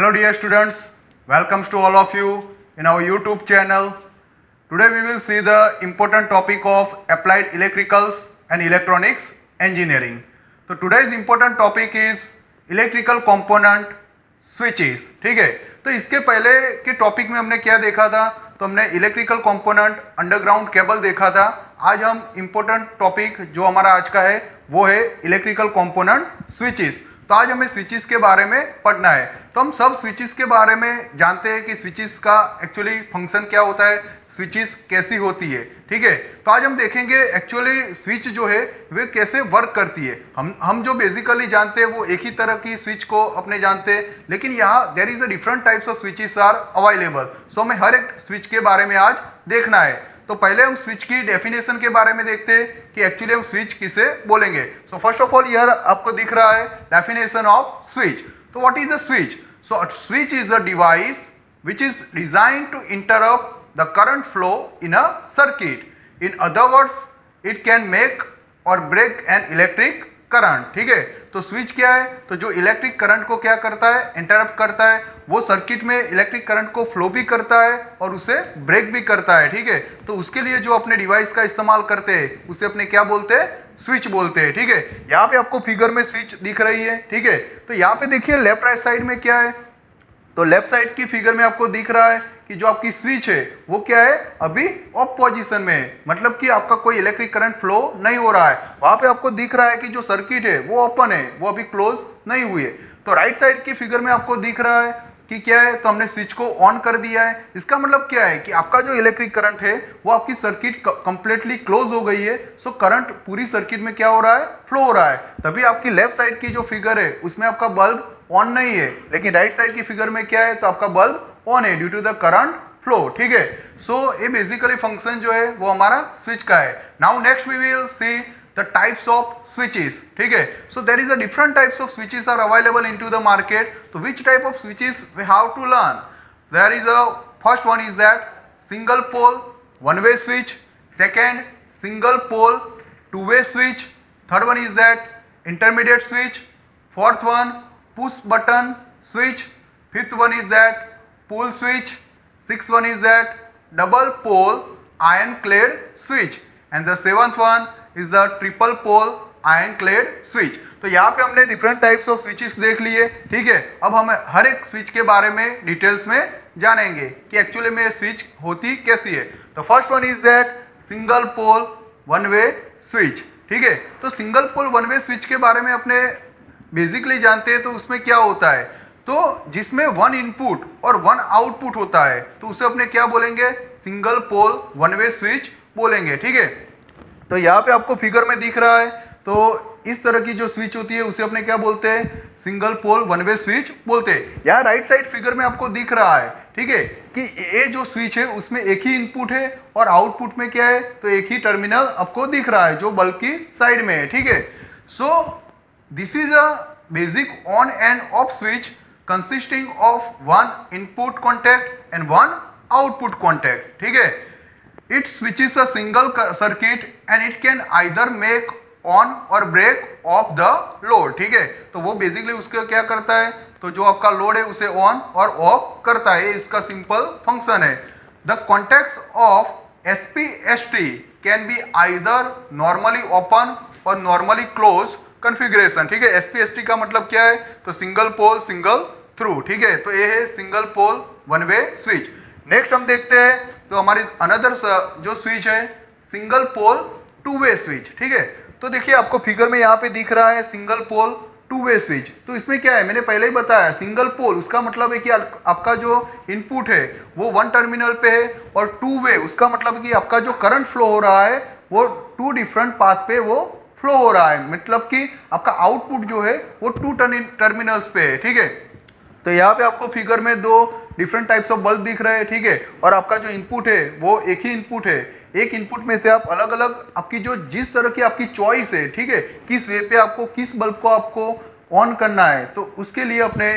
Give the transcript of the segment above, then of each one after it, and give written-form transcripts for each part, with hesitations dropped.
Hello dear students, welcome to all of you in our YouTube channel. Today we will see the important topic of applied electricals and electronics engineering. So today's important topic is electrical component switches. ठीक है, तो इसके पहले के topic में हमने क्या देखा था? तो हमने इलेक्ट्रिकल कंपोनेंट अंडरग्राउंड केबल देखा था. आज हम इंपॉर्टेंट टॉपिक जो हमारा आज का है वो है इलेक्ट्रिकल कंपोनेंट स्विचेस. तो आज हमें स्विचेस के बारे में पढ़ना है. तो हम सब स्विचेस के बारे में जानते हैं कि स्विचेस का एक्चुअली फंक्शन क्या होता है, स्विचेस कैसी होती है. ठीक है, तो आज हम देखेंगे एक्चुअली स्विच जो है वे कैसे वर्क करती है. हम जो बेसिकली जानते हैं वो एक ही तरह की स्विच को अपने जानते हैं, लेकिन यहाँ there is a different types of switches are available. So हमें हर एक स्विच के बारे में आज देखना है. तो पहले हम स्विच की डेफिनेशन के बारे में देखते हैं कि एक्चुअली हम स्विच किसे बोलेंगे. सो फर्स्ट ऑफ ऑल यार आपको दिख रहा है डेफिनेशन ऑफ स्विच. तो what is a switch? So switch is a device which is designed to interrupt the current flow in a circuit. In other words, it can make or break an electric current. ठीक है, तो switch क्या है? तो जो electric current को क्या करता है, इंटरप्ट करता है. वो सर्किट में इलेक्ट्रिक करंट को फ्लो भी करता है और उसे ब्रेक भी करता है. ठीक है, तो उसके लिए जो अपने डिवाइस का इस्तेमाल करते हैं उसे अपने क्या बोलते हैं? स्विच बोलते हैं. ठीक है, यहाँ पे आपको फिगर में स्विच दिख रही है. ठीक है, तो यहाँ पे देखिए लेफ्ट राइट साइड में क्या है. तो लेफ्ट साइड की फिगर में आपको दिख रहा है कि जो आपकी स्विच है वो क्या है, अभी ऑफ पोजीशन में है. मतलब कि आपका कोई इलेक्ट्रिक करंट फ्लो नहीं हो रहा है. वहां पे आपको दिख रहा है कि जो सर्किट है वो ओपन है, वो अभी क्लोज नहीं हुई है. तो राइट साइड की फिगर में आपको दिख रहा है कि क्या है, तो हमने स्विच को ऑन कर दिया है. इसका मतलब क्या है कि आपका जो इलेक्ट्रिक करंट है वो आपकी सर्किट कंप्लीटली क्लोज हो गई है. सो करंट पूरी सर्किट में क्या हो रहा है, फ्लो हो रहा है. तभी आपकी लेफ्ट साइड की जो फिगर है उसमें आपका बल्ब ऑन नहीं है, लेकिन राइट साइड की फिगर में क्या है, तो आपका बल्ब ऑन है due to the current flow. ठीक है, सो ये बेसिकली फंक्शन जो है वो हमारा स्विच का है. Now next we will see the types of switches. ठीक है, so there is a different types of switches are available into the market. So which type of switches we have to learn? There is a first one is that single pole one way switch, second single pole two way switch, third one is that intermediate switch, fourth one push button switch, fifth one is that pull switch, sixth one is that double pole iron clad switch, and the seventh one is the triple pole iron clad switch. तो यहाँ पे हमने different types of switches देख लिए. ठीक है, अब हम हर एक स्विच के बारे में डिटेल्स में जानेंगे कि एक्चुअली में स्विच होती कैसी है. तो first one is that single pole one way switch. ठीक है, तो single pole one way switch के बारे में अपने बेसिकली जानते हैं. तो उसमें क्या होता है, तो जिसमें वन इनपुट और वन आउटपुट होता है तो उसे अपने क्या बोलेंगे, single pole one way switch बोलेंगे. ठीक है, तो यहाँ पे आपको फिगर में दिख रहा है, तो इस तरह की जो स्विच होती है उसे अपने क्या बोलते हैं, single pole one way switch बोलते हैं. यहाँ राइट साइड फिगर में आपको दिख रहा है, ठीक है, कि ये जो स्विच है उसमें एक ही इनपुट है और आउटपुट में क्या है, तो एक ही टर्मिनल आपको दिख रहा है जो बल्ब की साइड में है. ठीक है, so this is a basic on and off switch consisting of one input contact and one output contact. ठीक है, it switches a single circuit and it can either make on or break off the load. ठीक है, तो वो basically उसके क्या करता है, तो जो आपका लोड है उसे ऑन और ऑफ करता है. इसका सिंपल फंक्शन है. The contacts of SPST can be either normally open और नॉर्मली क्लोज कॉन्फ़िगरेशन. ठीक है, SPST का मतलब क्या है, तो सिंगल पोल सिंगल थ्रू. ठीक है, तो ये है single pole one way switch. Next हम देखते हैं तो हमारी अनदर जो स्विच है single pole two way switch. ठीक है, तो देखिए आपको फिगर में यहाँ पे दिख रहा है single pole two way switch. तो इसमें क्या है, मैंने पहले ही बताया, सिंगल पोल उसका मतलब है कि आपका जो इनपुट है वो वन टर्मिनल पे है, और टू वे उसका मतलब है कि आपका जो करंट फ्लो हो रहा है वो टू डिफरेंट पाथ पे वो फ्लो हो रहा है. मतलब कि आपका आउटपुट जो है वो टू टर्मिनल्स पे है. ठीक है, तो यहाँ पे आपको फिगर में दो डिफरेंट टाइप्स ऑफ बल्ब दिख रहे हैं. ठीक है, और आपका जो इनपुट है वो एक ही इनपुट है. एक इनपुट में से आप अलग अलग आपकी जो जिस तरह की आपकी चॉइस है, ठीक है, किस वे पे आपको किस बल्ब को आपको ऑन करना है, तो उसके लिए अपने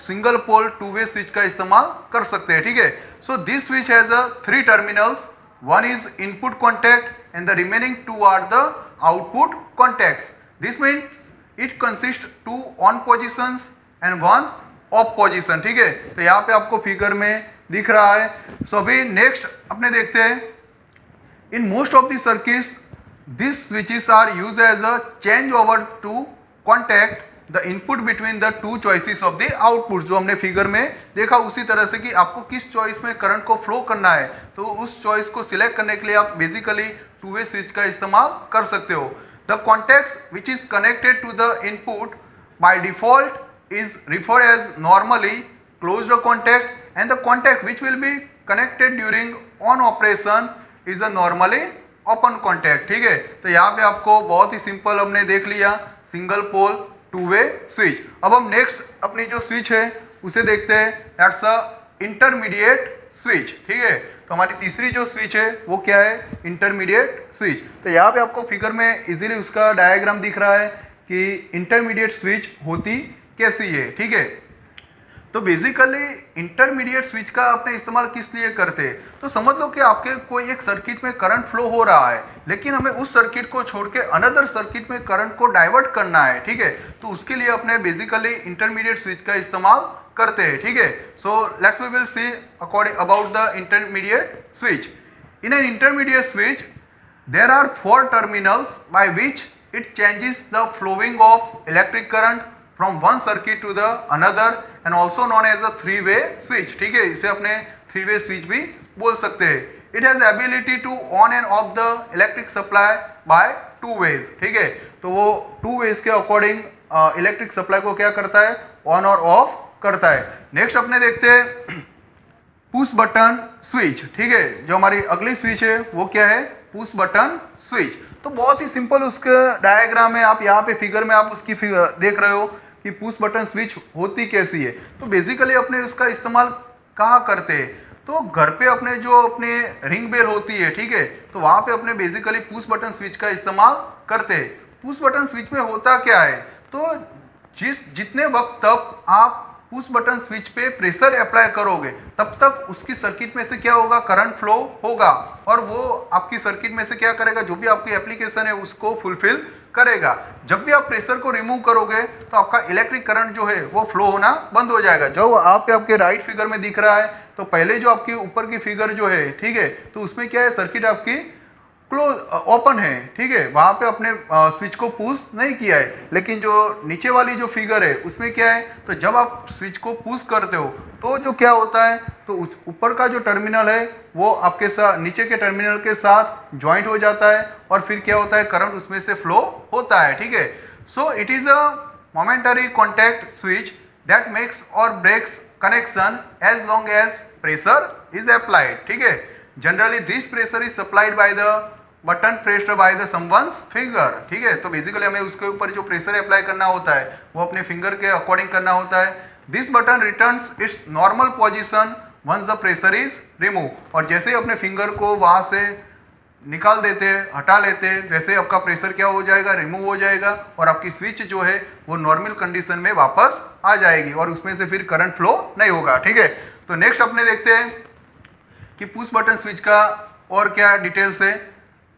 single pole two way switch का इस्तेमाल कर सकते हैं. ठीक है, so this switch has a three terminals. One is input contact and the remaining two are the output contacts. This means it consist to on positions and one off position, ठीक है। तो यहाँ पे आपको फिगर में दिख रहा है। सो अभी नेक्स्ट अपने देखते हैं, in most of the circuits this switches are use as a change over to contact the input between the two choices of the output. जो हमने फिगर में देखा उसी तरह से कि आपको किस चॉइस में करंट को फ्लो करना है, तो उस चॉइस को सिलेक्ट करने के लिए आप बेसिकली टू वे स्विच का इस्तेमाल कर सकते हो। The contact which is connected to the input by default is referred as normally closed contact and the contact which will be connected during on operation is a normally open contact, ठीक है। तो यहाँ पे आपको बहुत ही simple हमने देख लिया single pole two way switch. अब हम नेक्स्ट अपनी जो स्विच है उसे देखते हैं, दैट्स अ इंटरमीडिएट स्विच, ठीक है। तो हमारी तीसरी जो स्विच है वो क्या है, इंटरमीडिएट स्विच। तो यहाँ पे आपको फिगर में इजीली उसका डायग्राम दिख रहा है कि इंटरमीडिएट स्विच होती कैसी है, ठीक है। तो बेसिकली इंटरमीडिएट स्विच का आपने इस्तेमाल किस लिए करते हैं, तो समझ लो कि आपके कोई एक सर्किट में करंट फ्लो हो रहा है, लेकिन हमें उस सर्किट को छोड़ के अनदर सर्किट में करंट को डाइवर्ट करना है, ठीक है। तो उसके लिए अपने बेसिकली इंटरमीडिएट स्विच का इस्तेमाल करते हैं, ठीक है। So let's we will see according about the intermediate switch. In an intermediate switch there are four terminals by which it changes the flowing of electric current from one circuit to the another and also known as a three-way switch, ठीक है। इसे अपने three way switch भी बोल सकते हैं। It has ability to on and off the electric supply by two ways, ठीक है। तो वो टू वेज के अकॉर्डिंग इलेक्ट्रिक सप्लाई को क्या करता है, ऑन और ऑफ करता है। नेक्स्ट अपने देखते हैं पुश बटन स्विच, ठीक है। जो हमारी अगली स्विच है वो क्या है, पुश बटन स्विच। तो बहुत ही सिंपल उसका डायग्राम है, आप यहाँ पे फिगर में आप उसकी देख रहे हो कि पुश बटन स्विच होती कैसी है। तो बेसिकली अपने उसका इस्तेमाल कहाँ करते हैं, तो घर पे अपने जो अपने रिंग बेल होती है, ठीक है, तो वहाँ पे अपने बेसिकली पुश बटन स्विच का इस्तेमाल करते हैं। पुश बटन स्विच में होता क्या है, तो जितने वक्त तक आप पुश बटन स्विच पे प्रेशर अप्लाई करोगे तब तक उसकी सर्किट में से क्या होगा, करंट फ्लो होगा और वो आपकी सर्किट में से क्या करेगा, जो भी आपकी एप्लीकेशन है उसको फुलफिल करेगा। जब भी आप प्रेशर को रिमूव करोगे तो आपका इलेक्ट्रिक करंट जो है वो फ्लो होना बंद हो जाएगा। जो आपके राइट फिगर में दिख रहा है, तो पहले जो आपकी ऊपर की फिगर जो है, ठीक है, तो उसमें क्या है, सर्किट आपकी क्लोज ओपन है, ठीक है, वहां पे अपने स्विच को पुश नहीं किया है। लेकिन जो नीचे वाली जो फिगर है उसमें क्या है, तो जब आप स्विच को पुश करते हो तो जो क्या होता है, तो ऊपर का जो टर्मिनल है वो आपके साथ नीचे के टर्मिनल के साथ ज्वाइंट हो जाता है और फिर क्या होता है, करंट उसमें से फ्लो होता है, ठीक है। So it is a momentary contact switch that makes और breaks connection as long as pressure is applied, ठीक है। Generally this pressure is supplied by the button pressed by the someone's finger, ठीक है। तो बेसिकली हमें उसके ऊपर जो प्रेशर अप्लाई करना होता है वो अपने फिंगर के अकॉर्डिंग करना होता है। This button returns its normal position once the pressure is remove, और जैसे ही अपने फिंगर को वहां से निकाल देते हैं, हटा लेते हैं, वैसे आपका प्रेशर क्या हो जाएगा, रिमूव हो जाएगा और आपकी स्विच जो है वो नॉर्मल कंडीशन में वापस आ जाएगी और उसमें से फिर करंट फ्लो नहीं होगा, ठीक है। तो नेक्स्ट अपने देखते हैं कि पुश बटन स्विच का और क्या डिटेल्स है।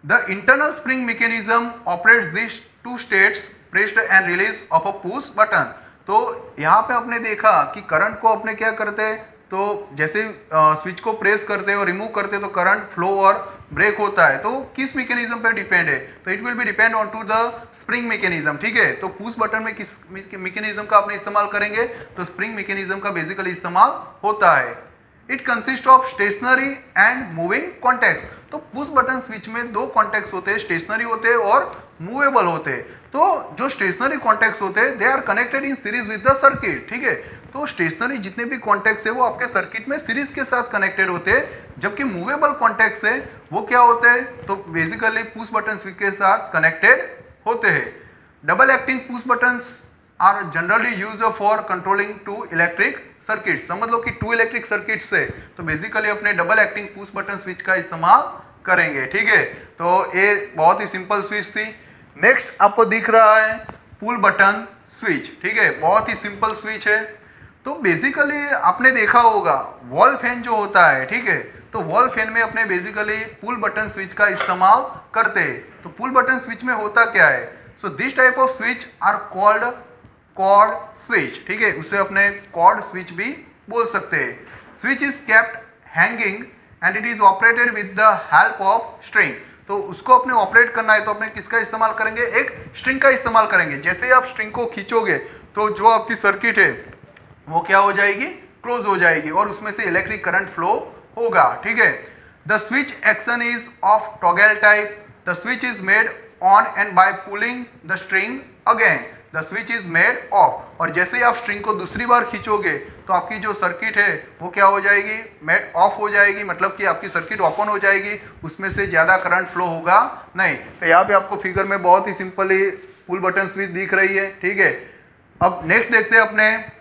The internal spring mechanism operates this two states pressed and release of a push button. तो यहाँ पे आपने देखा कि करंट को अपने क्या करते हैं, तो जैसे स्विच को प्रेस करते हैं और रिमूव करते हैं तो करंट फ्लो और ब्रेक होता है। तो किस मैकेनिज्म पे डिपेंड है, तो it will be depend on to the spring mechanism, ठीक है। तो पुश बटन में किस मैकेनिज्म का आपने इस्तेमाल करेंगे, तो स्प्रिंग मैकेनिज्म का बेसिकली इस्तेमाल होता है। It consist of stationary and moving contacts. तो पुश बटन स्विच में दो कॉन्टैक्ट्स होते हैं, स्टेशनरी होते हैं और मूवेबल होते हैं। तो जो स्टेशनरी कॉन्टैक्ट्स होते हैं they are connected in series with the circuit, ठीक है। तो स्टेशनरी जितने भी कॉन्टैक्ट्स है वो आपके सर्किट में सीरीज के साथ कनेक्टेड होते हैं, जबकि मूवेबल कॉन्टैक्ट्स है वो क्या होते हैं, तो बेसिकली पुश बटन स्विच के साथ कनेक्टेड होते हैं। Double acting push buttons are generally use for controlling two electric circuit. समझ लो कि टू इलेक्ट्रिक सर्किट से तो बेसिकली अपने double acting push button switch का इस्तेमाल करेंगे, ठीक है। तो ये बहुत ही सिंपल स्विच थी। नेक्स्ट आपको दिख रहा है पुल बटन स्विच, ठीक है, बहुत ही सिंपल स्विच है। तो बेसिकली आपने देखा होगा वॉल फैन जो होता है, ठीक है, तो वॉल फैन में अपने बेसिकली पुल बटन स्विच का इस्तेमाल करते हैं। तो पुल बटन स्विच में होता क्या है, so this type of switch are called cord switch, ठीक है, उसे अपने कॉर्ड स्विच भी बोल सकते हैं। Switch is kept hanging and it is operated with the help of string. तो उसको अपने ऑपरेट करना है तो अपने किसका इस्तेमाल करेंगे, एक स्ट्रिंग का इस्तेमाल करेंगे। जैसे ही आप स्ट्रिंग को खींचोगे तो जो आपकी सर्किट है वो क्या हो जाएगी, क्लोज हो जाएगी और उसमें से इलेक्ट्रिक करंट फ्लो होगा, ठीक है। The switch action is of toggle type. The switch is made on and by pulling the string again the switch is made off. और जैसे ही आप स्ट्रिंग को दूसरी बार खींचोगे तो आपकी जो सर्किट है वो क्या हो जाएगी, मेड ऑफ हो जाएगी, मतलब कि आपकी सर्किट ओपन हो जाएगी, उसमें से ज्यादा करंट फ्लो होगा नहीं। तो यहाँ पे आपको फिगर में बहुत ही सिंपली पुल बटन स्विच दिख रही है, ठीक है। अब नेक्स्ट देखते हैं अपने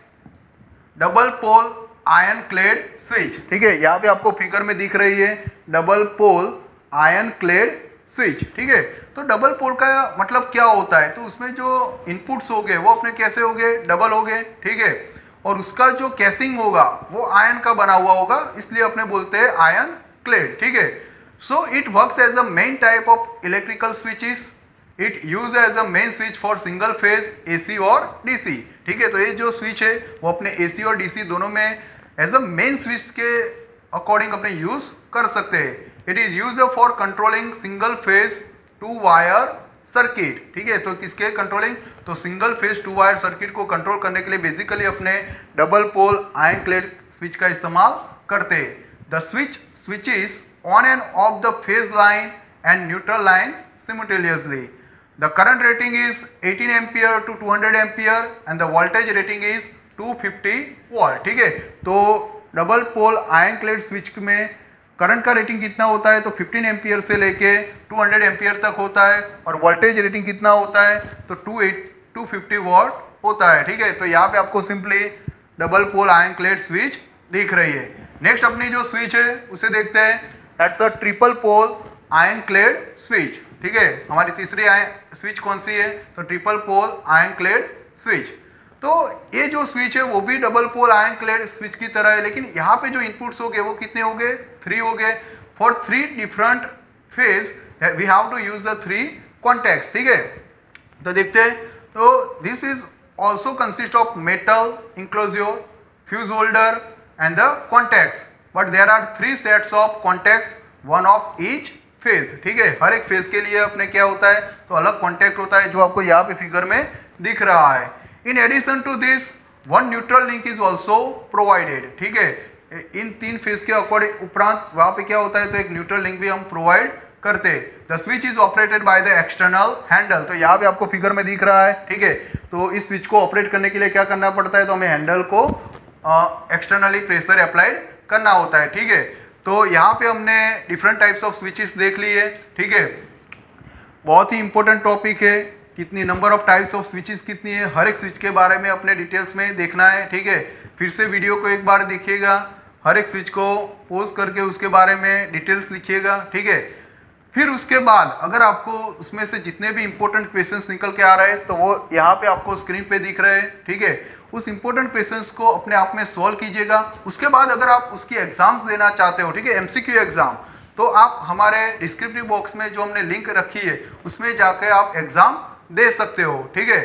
double pole iron clad switch, ठीक है, यहाँ पे आपको फिगर में दिख रही है double pole iron clad switch, ठीक है। तो डबल पोल का मतलब क्या होता है, तो उसमें जो इनपुट्स हो गए वो अपने कैसे हो गए, डबल हो गए, ठीक है, और उसका जो कैसिंग होगा वो आयन का बना हुआ होगा, इसलिए अपने बोलते हैं आयन क्लेड, ठीक है। So it works as a main type of electrical switches. It use as a main switch for single phase AC और डीसी, ठीक है। तो ये जो स्विच है वो अपने एसी और डीसी दोनों में एज अ मेन स्विच के अकॉर्डिंग अपने यूज कर सकते हैं। It is use for controlling single phase two wire circuit, ठीक है। तो किसके कंट्रोलिंग, तो single phase two wire circuit को कंट्रोल करने के लिए बेसिकली अपने double pole iron clad switch का इस्तेमाल करते हैं। The switch switches on and off the phase line and neutral line simultaneously. The current rating is 18 ampere to 200 ampere and the voltage rating is 250 volt, ठीक है। तो double pole iron clad switch में current का rating कितना होता है, तो 15 ampere से लेके 200 एम्पियर तक होता है और वोल्टेज रेटिंग कितना होता है, तो 250 वॉट होता है, ठीक है। तो यहाँ पे आपको simply double pole iron clad switch दिख रही है। नेक्स्ट अपनी जो स्विच है उसे देखते हैं, that's a triple pole iron clad switch, ठीक है। हमारी तीसरी स्विच कौन सी है, तो triple pole iron clad switch. तो ये जो स्विच है वो भी double pole iron clad switch की तरह है, लेकिन यहाँ पे जो इनपुट्स हो गए वो कितने हो गए, 3 हो गए। For 3 different phase we have to use the 3 contacts, ठीक है। तो देखते हैं, तो this is also consist of metal enclosure, fuse holder and the contacts, but there are 3 sets of contacts, one of each phase, ठीक है। हर एक phase के लिए अपने क्या होता है, तो अलग कॉन्टैक्ट होता है जो आपको यहाँ पे फिगर में दिख रहा है। In addition to this one neutral link is also provided, ठीक है। इन 3 फेज के अकॉर्डिंग उपरांत वहां पे क्या होता है, तो एक न्यूट्रल लिंक भी हम प्रोवाइड करते हैं। The switch is operated by the external handle, तो यहाँ पे आपको फिगर में दिख रहा है, ठीक है। तो इस स्विच को ऑपरेट करने के लिए क्या करना पड़ता है, तो हमें हैंडल को एक्सटर्नली प्रेशर अप्लाइड करना होता है, ठीक है। तो यहाँ पे हमने डिफरेंट टाइप्स ऑफ स्विचेस देख लिए, ठीक है। बहुत ही इंपॉर्टेंट टॉपिक है, कितनी number of types of switches कितनी है, हर एक स्विच के बारे में अपने डिटेल्स में देखना है, ठीक है। फिर से वीडियो को एक बार देखिएगा, हर एक स्विच को पॉज करके उसके बारे में डिटेल्स लिखिएगा, ठीक है। फिर उसके बाद अगर आपको उसमें से जितने भी इंपॉर्टेंट क्वेश्चंस निकल के आ रहे हैं तो वो यहाँ पे आपको स्क्रीन पे दिख रहे हैं, ठीक है। उस इंपॉर्टेंट क्वेश्चंस को अपने आप में सॉल्व कीजिएगा। उसके बाद अगर आप उसकी एग्जाम्स देना चाहते हो, ठीक है, एमसीक्यू एग्जाम, तो आप हमारे डिस्क्रिप्टिव बॉक्स में जो हमने लिंक रखी है उसमें जाकर आप एग्जाम दे सकते हो, ठीक है।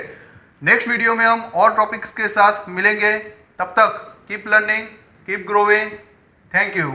नेक्स्ट वीडियो में हम और टॉपिक्स के साथ मिलेंगे, तब तक keep learning, keep growing, thank you.